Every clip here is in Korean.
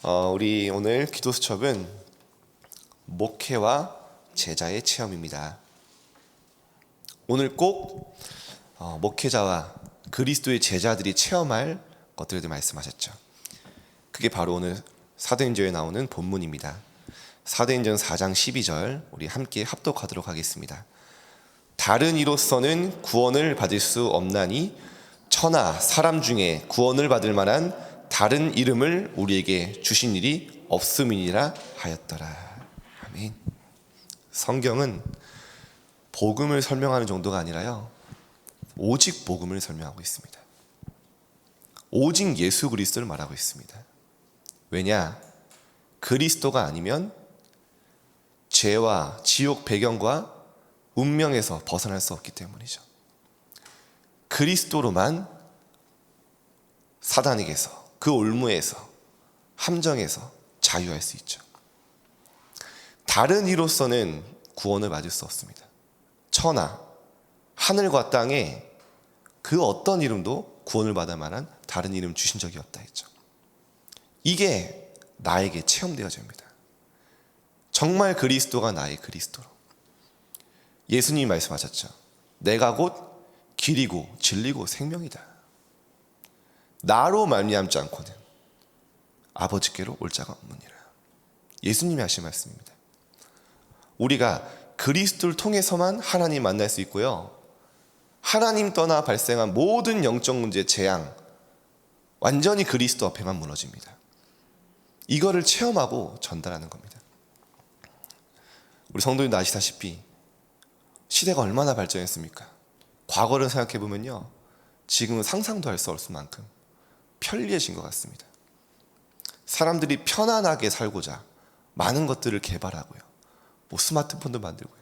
우리 오늘 기도 수첩은 목회와 제자의 체험입니다. 오늘 꼭 목회자와 그리스도의 제자들이 체험할 것들에 대해 말씀하셨죠. 그게 바로 오늘 사도행전에 나오는 본문입니다. 사도행전 4장 12절 우리 함께 합독하도록 하겠습니다. 다른 이로서는 구원을 받을 수 없나니 천하 사람 중에 구원을 받을 만한 다른 이름을 우리에게 주신 일이 없음이니라 하였더라. 아멘. 성경은 복음을 설명하는 정도가 아니라요, 오직 복음을 설명하고 있습니다. 오직 예수 그리스도를 말하고 있습니다. 왜냐? 그리스도가 아니면 죄와 지옥 배경과 운명에서 벗어날 수 없기 때문이죠. 그리스도로만 사단에게서, 그 올무에서, 함정에서 자유할 수 있죠. 다른 이로서는 구원을 받을 수 없습니다. 천하, 하늘과 땅에 그 어떤 이름도 구원을 받을 만한 다른 이름 주신 적이 없다 했죠. 이게 나에게 체험되어집니다. 정말 그리스도가 나의 그리스도로. 예수님이 말씀하셨죠. 내가 곧 길이고 진리고 생명이다. 나로 말미암지 않고는 아버지께로 올 자가 없느니라. 예수님이 하신 말씀입니다. 우리가 그리스도를 통해서만 하나님 만날 수 있고요, 하나님 떠나 발생한 모든 영적 문제, 재앙 완전히 그리스도 앞에만 무너집니다. 이거를 체험하고 전달하는 겁니다. 우리 성도님도 아시다시피 시대가 얼마나 발전했습니까? 과거를 생각해 보면요, 지금은 상상도 할 수 없을 만큼 편리해진 것 같습니다. 사람들이 편안하게 살고자 많은 것들을 개발하고요, 뭐 스마트폰도 만들고요.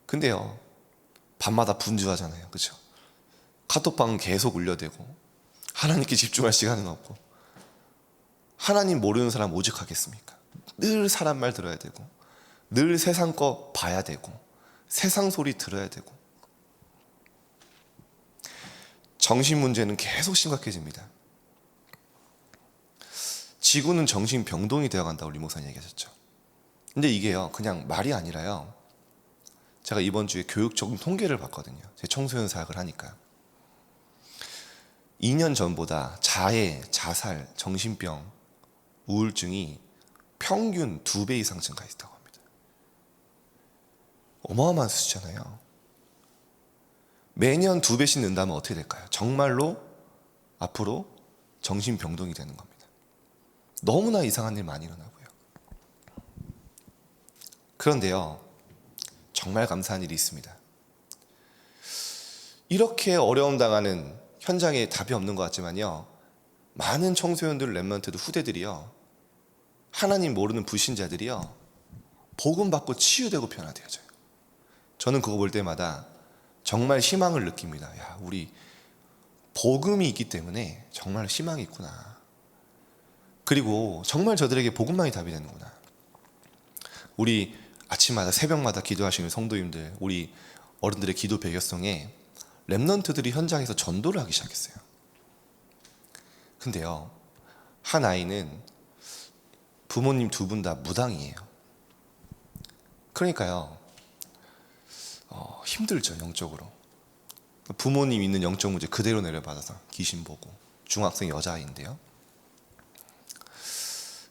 근데요, 밤마다 분주하잖아요, 그렇죠? 카톡방은 계속 울려대고 하나님께 집중할 시간은 없고, 하나님 모르는 사람 오직 하겠습니까? 늘 사람 말 들어야 되고, 늘 세상 거 봐야 되고, 세상 소리 들어야 되고, 정신 문제는 계속 심각해집니다. 지구는 정신병동이 되어간다고 리 목사님 얘기하셨죠. 근데 이게요, 그냥 말이 아니라요, 제가 이번 주에 교육적 통계를 봤거든요. 제 청소년 사역을 하니까 2년 전보다 자해, 자살, 정신병, 우울증이 평균 2배 이상 증가했다고 합니다. 어마어마한 수치잖아요. 매년 2배씩 는다면 어떻게 될까요? 정말로 앞으로 정신병동이 되는 겁니다. 너무나 이상한 일 많이 일어나고요. 그런데요, 정말 감사한 일이 있습니다. 이렇게 어려움 당하는 현장에 답이 없는 것 같지만요, 많은 청소년들, 랩런트들, 후대들이요, 하나님 모르는 불신자들이요, 복음 받고 치유되고 변화되어져요. 저는 그거 볼 때마다 정말 희망을 느낍니다. 야, 우리 복음이 있기 때문에 정말 희망이 있구나. 그리고 정말 저들에게 복음만이 답이 되는구나. 우리 아침마다 새벽마다 기도하시는 성도님들, 우리 어른들의 기도 배경성에 랩런트들이 현장에서 전도를 하기 시작했어요. 근데요, 한 아이는 부모님 2분 다 무당이에요. 그러니까요, 힘들죠, 영적으로. 부모님 있는 영적 문제 그대로 내려받아서 귀신 보고, 중학생 여자아이인데요.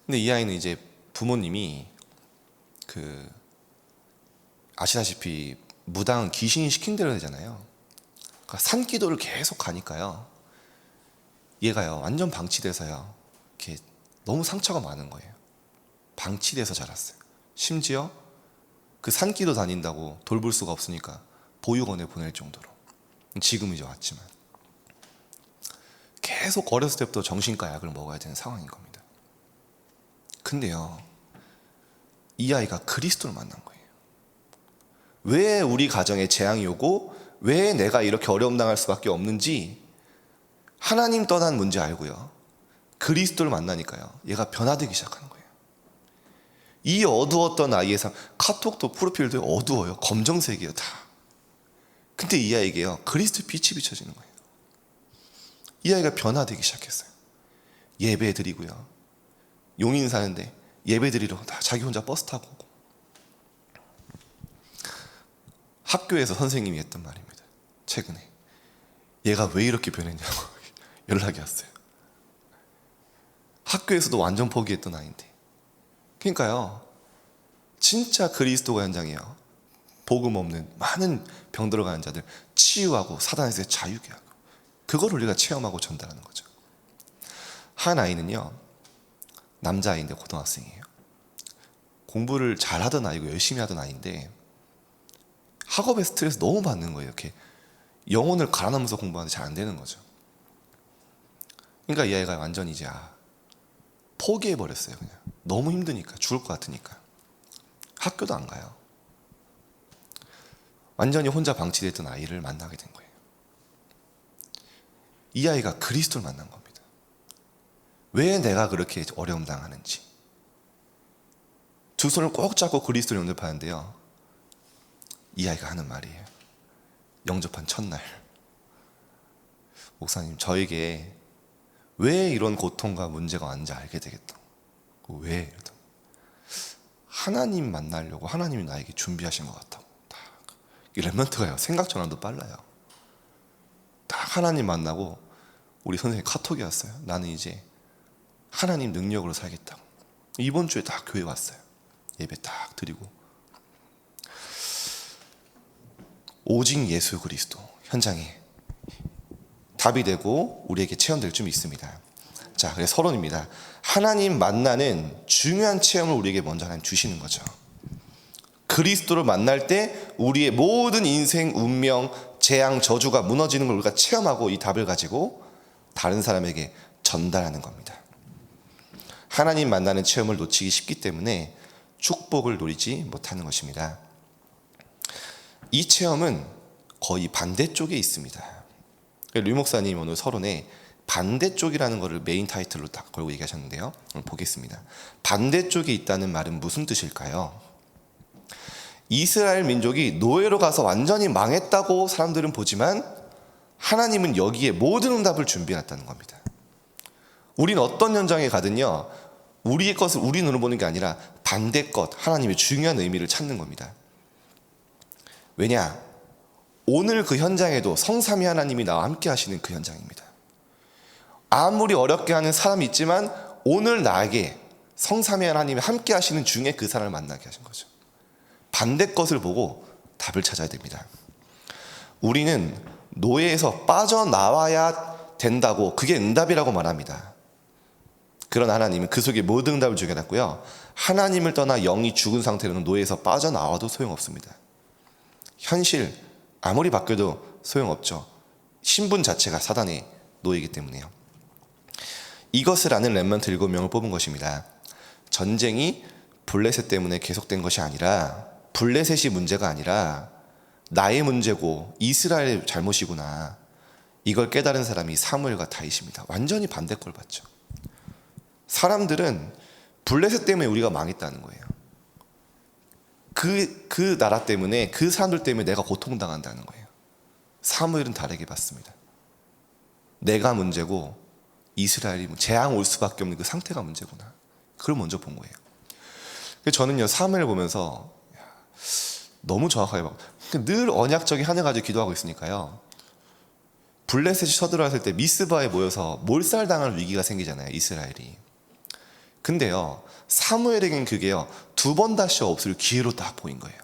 근데 이 아이는 이제 부모님이 아시다시피 무당은 귀신이 시킨 대로 되잖아요. 그러니까 산기도를 계속 가니까요, 얘가요 완전 방치돼서요, 이렇게 너무 상처가 많은 거예요. 방치돼서 자랐어요. 심지어 그 산기도 다닌다고 돌볼 수가 없으니까 보육원에 보낼 정도로. 지금 이제 왔지만 계속 어렸을 때부터 정신과 약을 먹어야 되는 상황인 겁니다. 근데요, 이 아이가 그리스도를 만난 거예요. 왜 우리 가정에 재앙이 오고 왜 내가 이렇게 어려움 당할 수밖에 없는지 하나님 떠난 문제 알고요, 그리스도를 만나니까요, 얘가 변화되기 시작하는 거예요. 이 어두웠던 아이의 삶, 카톡도 프로필도 어두워요. 검정색이에요, 다. 근데 이 아이에게요, 그리스도의 빛이 비춰지는 거예요. 이 아이가 변화되기 시작했어요. 예배 드리고요, 용인 사는데 예배드리러 다 자기 혼자 버스 타고 오고. 학교에서 선생님이 했던 말입니다. 최근에 얘가 왜 이렇게 변했냐고 연락이 왔어요. 학교에서도 완전 포기했던 아이인데. 그러니까요, 진짜 그리스도가 현장이에요. 복음 없는 많은 병 들어가는 자들 치유하고 사단에서 자유케 하고, 그걸 우리가 체험하고 전달하는 거죠. 한 아이는요, 남자아이인데 고등학생이에요. 공부를 잘하던 아이고 열심히 하던 아이인데 학업에 스트레스 너무 받는 거예요. 이렇게 영혼을 갈아넣으면서 공부하는데 잘 안 되는 거죠. 그러니까 이 아이가 완전히 이제 포기해버렸어요. 그냥 너무 힘드니까, 죽을 것 같으니까. 학교도 안 가요. 완전히 혼자 방치됐던 아이를 만나게 된 거예요. 이 아이가 그리스도를 만난 겁니다. 왜 내가 그렇게 어려움 당하는지. 두 손을 꼭 잡고 그리스도를 영접하는데요, 이 아이가 하는 말이에요. 영접한 첫날, 목사님, 저에게 왜 이런 고통과 문제가 왔는지 알게 되겠다. 왜? 이러더니 하나님 만나려고 하나님이 나에게 준비하신 것 같다고. 이 랩런트가요, 생각 전환도 빨라요. 딱 하나님 만나고 우리 선생님 카톡이 왔어요. 나는 이제 하나님 능력으로 살겠다고. 이번 주에 딱 교회 왔어요. 예배 딱 드리고. 오직 예수 그리스도 현장에 답이 되고 우리에게 체험될 줄 믿습니다. 자, 그래서 서론입니다. 하나님 만나는 중요한 체험을 우리에게 먼저 하나님 주시는 거죠. 그리스도를 만날 때 우리의 모든 인생, 운명, 재앙, 저주가 무너지는 걸 우리가 체험하고 이 답을 가지고 다른 사람에게 전달하는 겁니다. 하나님 만나는 체험을 놓치기 쉽기 때문에 축복을 누리지 못하는 것입니다. 이 체험은 거의 반대쪽에 있습니다. 류 목사님 오늘 서론에 반대쪽이라는 것을 메인 타이틀로 딱 걸고 얘기하셨는데요, 오늘 보겠습니다. 반대쪽에 있다는 말은 무슨 뜻일까요? 이스라엘 민족이 노예로 가서 완전히 망했다고 사람들은 보지만 하나님은 여기에 모든 응답을 준비해놨다는 겁니다. 우리는 어떤 현장에 가든요, 우리의 것을 우리 눈으로 보는 게 아니라 반대 것, 하나님의 중요한 의미를 찾는 겁니다. 왜냐? 오늘 그 현장에도 성삼위 하나님이 나와 함께 하시는 그 현장입니다. 아무리 어렵게 하는 사람이 있지만 오늘 나에게 성삼위 하나님이 함께 하시는 중에 그 사람을 만나게 하신 거죠. 반대 것을 보고 답을 찾아야 됩니다. 우리는 노예에서 빠져나와야 된다고, 그게 응답이라고 말합니다. 그러나 하나님은 그 속에 모든 응답을 주게놨고요, 하나님을 떠나 영이 죽은 상태로는 노예에서 빠져나와도 소용없습니다. 현실 아무리 바뀌어도 소용없죠. 신분 자체가 사단의 노예이기 때문에요. 이것을 아는 렘넌트 7명을 뽑은 것입니다. 전쟁이 블레셋 때문에 계속된 것이 아니라, 블레셋이 문제가 아니라 나의 문제고 이스라엘의 잘못이구나, 이걸 깨달은 사람이 사무엘과 다윗입니다. 완전히 반대 걸 봤죠. 사람들은 블레셋 때문에 우리가 망했다는 거예요. 그 나라 때문에, 그 사람들 때문에 내가 고통당한다는 거예요. 사무엘은 다르게 봤습니다. 내가 문제고 이스라엘이 재앙 올 수밖에 없는 그 상태가 문제구나, 그걸 먼저 본 거예요. 저는요, 사무엘 보면서 너무 정확하게 봐. 늘 언약적인 하늘 가지고 기도하고 있으니까요, 블레셋이 쳐들어왔을 때 미스바에 모여서 몰살당할 위기가 생기잖아요, 이스라엘이. 근데요, 사무엘에겐 그게요, 두 번 다시 없을 기회로 딱 보인 거예요.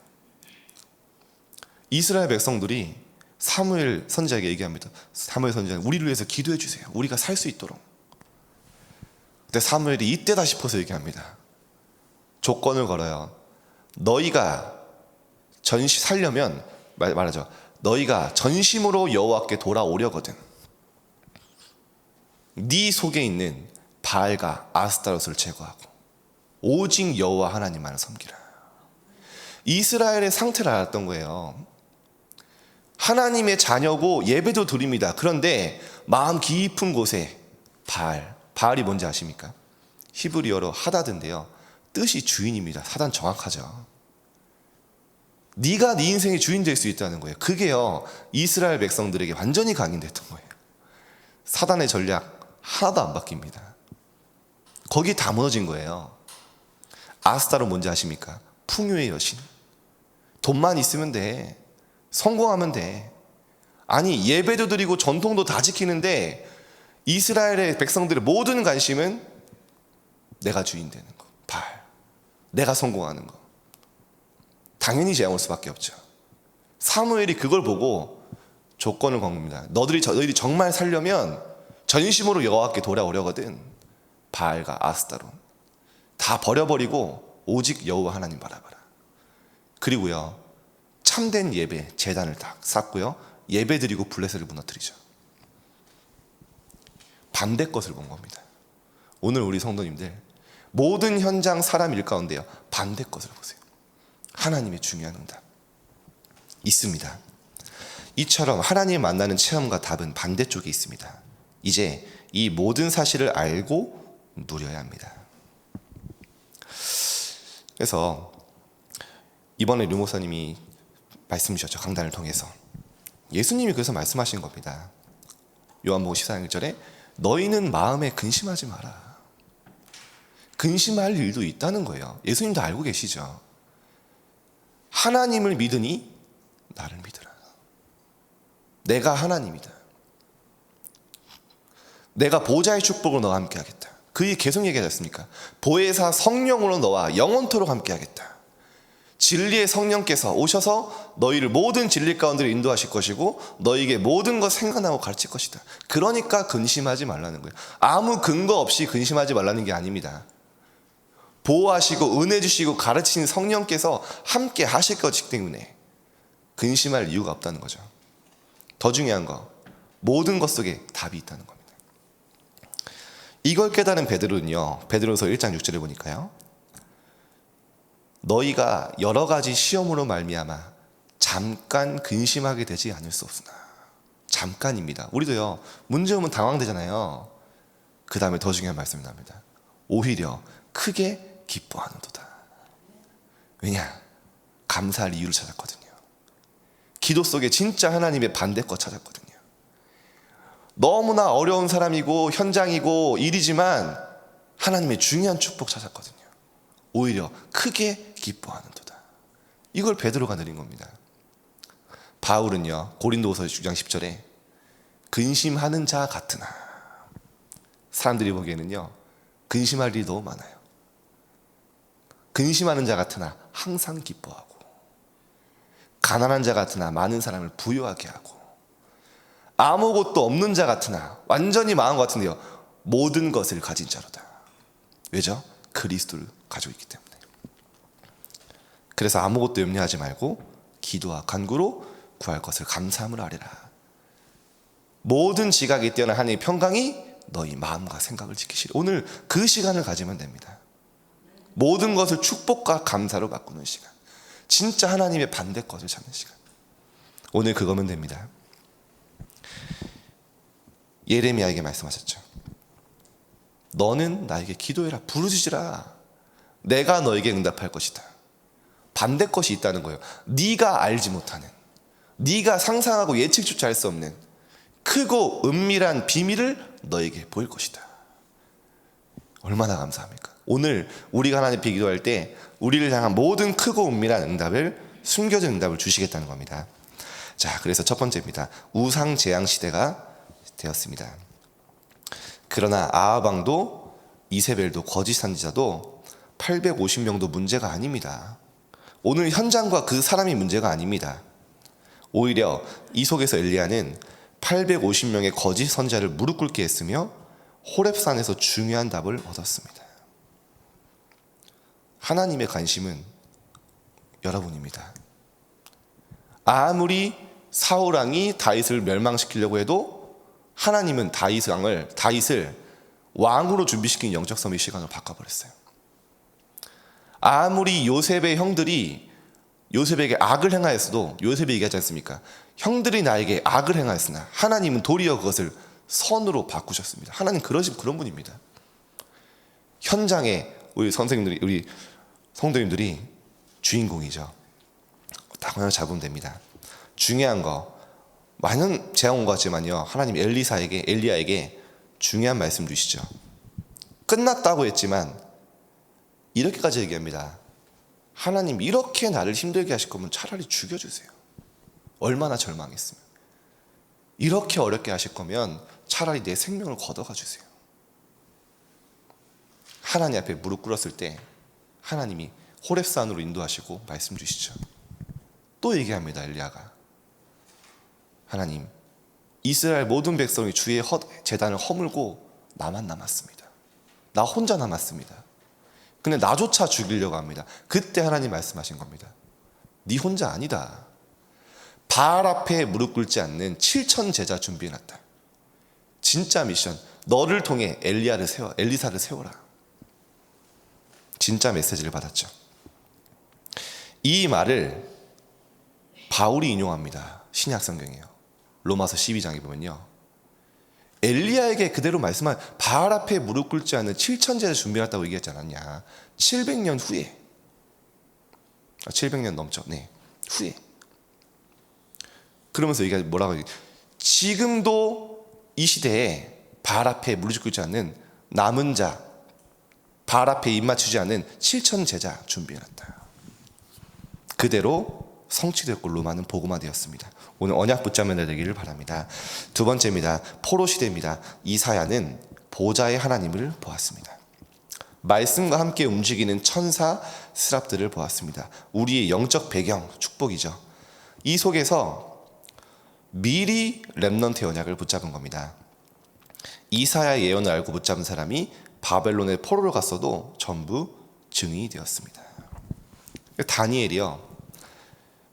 이스라엘 백성들이 사무엘 선지자에게 얘기합니다. 사무엘 선지자는 우리를 위해서 기도해 주세요. 우리가 살 수 있도록. 근데 사무엘이 이때다 싶어서 얘기합니다. 조건을 걸어요. 너희가 살려면 말하죠. 너희가 전심으로 여호와께 돌아오려거든 네 속에 있는 바알과 아스타롯을 제거하고 오직 여호와 하나님만을 섬기라. 이스라엘의 상태를 알았던 거예요. 하나님의 자녀고 예배도 드립니다. 그런데 마음 깊은 곳에 바알이 뭔지 아십니까? 히브리어로 하다드인데요, 뜻이 주인입니다. 사단 정확하죠. 네가 네 인생의 주인 될 수 있다는 거예요. 그게요, 이스라엘 백성들에게 완전히 강인됐던 거예요. 사단의 전략 하나도 안 바뀝니다. 거기 다 무너진 거예요. 아스타롯 뭔지 아십니까? 풍요의 여신. 돈만 있으면 돼. 성공하면 돼. 아니 예배도 드리고 전통도 다 지키는데 이스라엘의 백성들의 모든 관심은 내가 주인 되는 거, 바알. 내가 성공하는 거. 당연히 재앙 올 수밖에 없죠. 사무엘이 그걸 보고 조건을 건 겁니다. 너희들이 정말 살려면 전심으로 여호와께 돌아오려거든. 바알과 아스타롯 다 버려버리고 오직 여호와 하나님 바라봐라. 그리고요, 참된 예배 제단을 딱 쌓고요, 예배 드리고 블레셋을 무너뜨리죠. 반대 것을 본 겁니다. 오늘 우리 성도님들 모든 현장 사람 일 가운데요, 반대 것을 보세요. 하나님의 중요한 응답 있습니다. 이처럼 하나님 만나는 체험과 답은 반대쪽에 있습니다. 이제 이 모든 사실을 알고 누려야 합니다. 그래서 이번에 류 목사님이 말씀 주셨죠. 강단을 통해서 예수님이 그래서 말씀하신 겁니다. 요한복음 14장 1절에 너희는 마음에 근심하지 마라. 근심할 일도 있다는 거예요. 예수님도 알고 계시죠. 하나님을 믿으니 나를 믿으라. 내가 하나님이다. 내가 보좌의 축복으로 너와 함께 하겠다. 그게 계속 얘기하지 않습니까? 보혜사 성령으로 너와 영원토록 함께 하겠다. 진리의 성령께서 오셔서 너희를 모든 진리 가운데로 인도하실 것이고 너희에게 모든 것 생각나고 가르칠 것이다. 그러니까 근심하지 말라는 거예요. 아무 근거 없이 근심하지 말라는 게 아닙니다. 보호하시고 은혜 주시고 가르치신 성령께서 함께 하실 것이기 때문에 근심할 이유가 없다는 거죠. 더 중요한 거, 모든 것 속에 답이 있다는 겁니다. 이걸 깨달은 베드로는요, 베드로서 1장 6절에 보니까요, 너희가 여러 가지 시험으로 말미암아 잠깐 근심하게 되지 않을 수 없으나. 잠깐입니다. 우리도요, 문제 오면 당황되잖아요. 그 다음에 더 중요한 말씀이 나옵니다. 오히려 크게 기뻐하는도다. 왜냐? 감사할 이유를 찾았거든요. 기도 속에 진짜 하나님의 반대것 찾았거든요. 너무나 어려운 사람이고 현장이고 일이지만 하나님의 중요한 축복 찾았거든요. 오히려 크게 기뻐하는도다. 이걸 베드로가 누린 겁니다. 바울은요, 고린도후서 6장 10절에 근심하는 자 같으나. 사람들이 보기에는요, 근심할 일이 너무 많아요. 근심하는 자 같으나 항상 기뻐하고, 가난한 자 같으나 많은 사람을 부유하게 하고, 아무것도 없는 자 같으나 완전히 망한 것 같은데요, 모든 것을 가진 자로다. 왜죠? 그리스도를 가지고 있기 때문에. 그래서 아무것도 염려하지 말고 기도와 간구로 구할 것을 감사함을 아뢰라. 모든 지각이 뛰어난 하나님의 평강이 너희 마음과 생각을 지키시리. 오늘 그 시간을 가지면 됩니다. 모든 것을 축복과 감사로 바꾸는 시간, 진짜 하나님의 반대 것을 찾는 시간, 오늘 그거면 됩니다. 예레미야에게 말씀하셨죠. 너는 나에게 기도해라, 부르짖으라. 내가 너에게 응답할 것이다. 반대 것이 있다는 거예요. 네가 알지 못하는, 네가 상상하고 예측조차 할 수 없는 크고 은밀한 비밀을 너에게 보일 것이다. 얼마나 감사합니까? 오늘 우리가 하나님 앞에 기도할 때 우리를 향한 모든 크고 은밀한 응답을, 숨겨진 응답을 주시겠다는 겁니다. 자, 그래서 첫 번째입니다. 우상 재앙 시대가 되었습니다. 그러나 아합 왕도 이세벨도 거짓 선지자도 850명도 문제가 아닙니다. 오늘 현장과 그 사람이 문제가 아닙니다. 오히려 이 속에서 엘리야는 850명의 거짓 선지자를 무릎 꿇게 했으며 호렙산에서 중요한 답을 얻었습니다. 하나님의 관심은 여러분입니다. 아무리 사울 왕이 다윗을 멸망시키려고 해도 하나님은 다윗을 왕으로 준비시킨 영적 선의 시간으로 바꿔버렸어요. 아무리 요셉의 형들이 요셉에게 악을 행하였어도, 요셉이 얘기하지 않습니까? 형들이 나에게 악을 행하였으나 하나님은 도리어 그것을 선으로 바꾸셨습니다. 하나님 그런 분입니다. 현장에 우리 선생님들이, 우리 성도님들이 주인공이죠. 딱 하나 잡으면 됩니다. 중요한 거, 많은 재앙 온 것 같지만요, 하나님 엘리야에게 중요한 말씀 주시죠. 끝났다고 했지만 이렇게까지 얘기합니다. 하나님, 이렇게 나를 힘들게 하실 거면 차라리 죽여주세요. 얼마나 절망했으면. 이렇게 어렵게 하실 거면 차라리 내 생명을 걷어가 주세요. 하나님 앞에 무릎 꿇었을 때 하나님이 호렙산으로 인도하시고 말씀 주시죠. 또 얘기합니다. 엘리야가, 하나님, 이스라엘 모든 백성이 주의 제단을 허물고 나만 남았습니다. 나 혼자 남았습니다. 근데 나조차 죽이려고 합니다. 그때 하나님 말씀하신 겁니다. 네 혼자 아니다. 바알 앞에 무릎 꿇지 않는 7천 제자 준비해놨다. 진짜 미션, 너를 통해 엘리사를 세워라. 진짜 메시지를 받았죠. 이 말을 바울이 인용합니다. 신약 성경이에요. 로마서 12장에 보면요, 엘리야에게 그대로 말씀한, 바알 앞에 무릎 꿇지 않는 7천 제자 준비해놨다고 얘기하지 않았냐. 700년 후에, 700년 넘죠. 네, 후에. 그러면서 얘기가 뭐라고 해요? 지금도 이 시대에 바알 앞에 무릎 꿇지 않는 남은 자, 바알 앞에 입 맞추지 않는 7천 제자 준비해놨다. 그대로 성취되었고 로마는 복음화되었습니다. 오늘 언약 붙잡는 데 되기를 바랍니다. 두 번째입니다. 포로 시대입니다. 이사야는 보좌의 하나님을 보았습니다. 말씀과 함께 움직이는 천사 스랍들을 보았습니다. 우리의 영적 배경, 축복이죠. 이 속에서 미리 렘넌트의 언약을 붙잡은 겁니다. 이사야의 예언을 알고 붙잡은 사람이 바벨론에 포로를 갔어도 전부 증인이 되었습니다. 다니엘이요,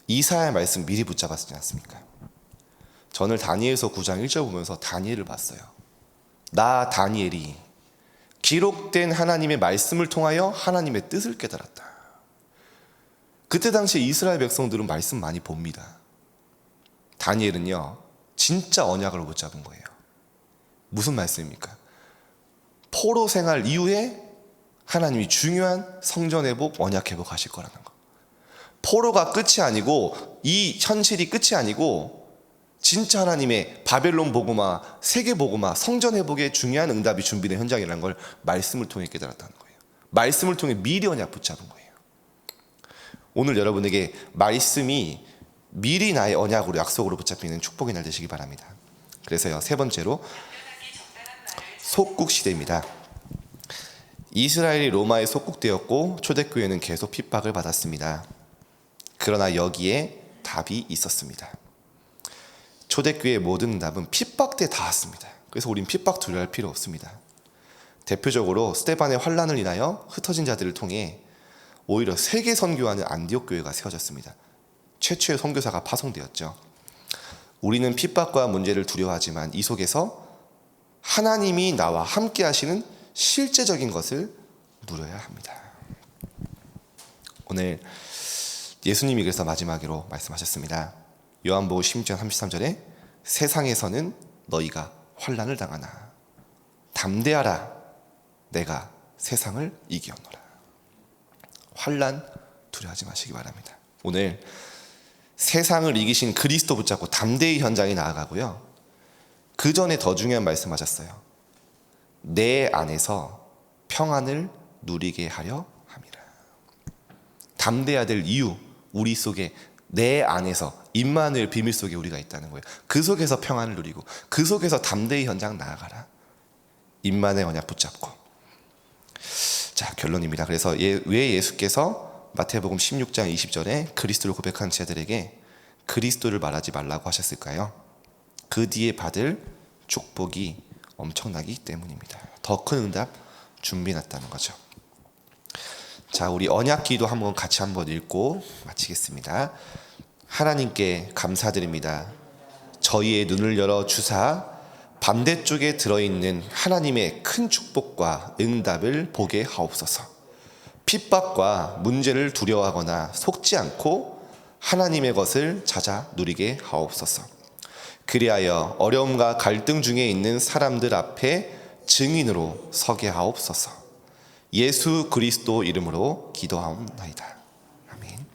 이사야의 말씀 미리 붙잡았지 않습니까? 저는 다니엘서 9장 1절 보면서 다니엘을 봤어요. 나 다니엘이 기록된 하나님의 말씀을 통하여 하나님의 뜻을 깨달았다. 그때 당시에 이스라엘 백성들은 말씀 많이 봅니다. 다니엘은요, 진짜 언약을 붙잡은 거예요. 무슨 말씀입니까? 포로 생활 이후에 하나님이 중요한 성전 회복, 언약 회복하실 거라는 거. 포로가 끝이 아니고, 이 현실이 끝이 아니고, 진짜 하나님의 바벨론 복음화, 세계 복음화, 성전 회복의 중요한 응답이 준비된 현장이라는 걸 말씀을 통해 깨달았다는 거예요. 말씀을 통해 미리 언약 붙잡은 거예요. 오늘 여러분에게 말씀이 미리 나의 언약으로, 약속으로 붙잡히는 축복의 날 되시기 바랍니다. 그래서요, 세 번째로 속국 시대입니다. 이스라엘이 로마에 속국되었고 초대교회는 계속 핍박을 받았습니다. 그러나 여기에 답이 있었습니다. 초대교회의 모든 답은 핍박 때 다 왔습니다. 그래서 우린 핍박 두려워할 필요 없습니다. 대표적으로 스데반의 환난을 인하여 흩어진 자들을 통해 오히려 세계 선교하는 안디옥 교회가 세워졌습니다. 최초의 선교사가 파송되었죠. 우리는 핍박과 문제를 두려워하지만 이 속에서 하나님이 나와 함께 하시는 실제적인 것을 누려야 합니다. 오늘 예수님이 그래서 마지막으로 말씀하셨습니다. 요한복음 16장 33절에 세상에서는 너희가 환난을 당하나 담대하라, 내가 세상을 이기었노라. 환난 두려워하지 마시기 바랍니다. 오늘 세상을 이기신 그리스도 붙잡고 담대히 현장에 나아가고요, 그 전에 더 중요한 말씀하셨어요. 내 안에서 평안을 누리게 하려 함이라. 담대해야 될 이유, 우리 속에 내 안에서 임마누엘 비밀 속에 우리가 있다는 거예요. 그 속에서 평안을 누리고 그 속에서 담대히 현장 나아가라. 임마누엘 언약 붙잡고. 자, 결론입니다. 그래서 왜 예수께서 마태복음 16장 20절에 그리스도를 고백한 자들에게 그리스도를 말하지 말라고 하셨을까요? 그 뒤에 받을 축복이 엄청나기 때문입니다. 더 큰 응답 준비해놨다는 거죠. 자, 우리 언약기도 같이 한번 읽고 마치겠습니다. 하나님께 감사드립니다. 저희의 눈을 열어 주사 반대쪽에 들어있는 하나님의 큰 축복과 응답을 보게 하옵소서. 핍박과 문제를 두려워하거나 속지 않고 하나님의 것을 찾아 누리게 하옵소서. 그리하여 어려움과 갈등 중에 있는 사람들 앞에 증인으로 서게 하옵소서. 예수 그리스도 이름으로 기도하옵나이다.